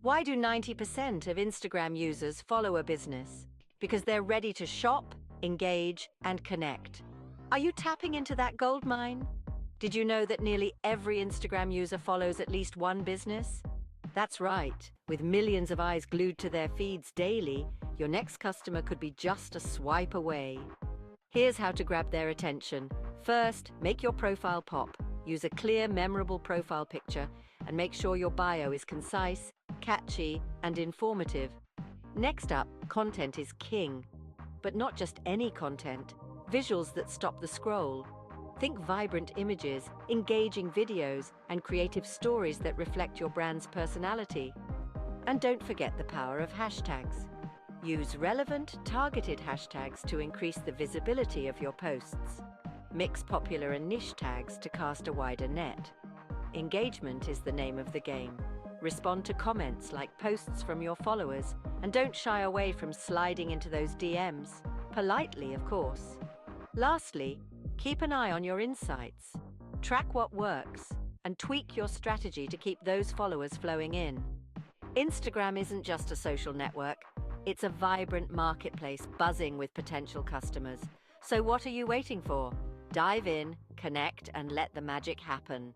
Why do 90% of Instagram users follow a business? Because they're ready to shop, engage, and connect. Are you tapping into that gold mine? Did you know that nearly every Instagram user follows at least one business? That's right. With millions of eyes glued to their feeds daily, your next customer could be just a swipe away. Here's how to grab their attention. First, make your profile pop. Use a clear, memorable profile picture and make sure your bio is concise, catchy, and informative. Next up, content is king. But not just any content. Visuals that stop the scroll. Think vibrant images, engaging videos, and creative stories that reflect your brand's personality. And don't forget the power of hashtags. Use relevant, targeted hashtags to increase the visibility of your posts. Mix popular and niche tags to cast a wider net. Engagement is the name of the game. Respond to comments like posts from your followers, and don't shy away from sliding into those DMs. Politely, of course. Lastly, keep an eye on your insights. Track what works, and tweak your strategy to keep those followers flowing in. Instagram isn't just a social network. It's a vibrant marketplace buzzing with potential customers. So what are you waiting for? Dive in, connect, and let the magic happen.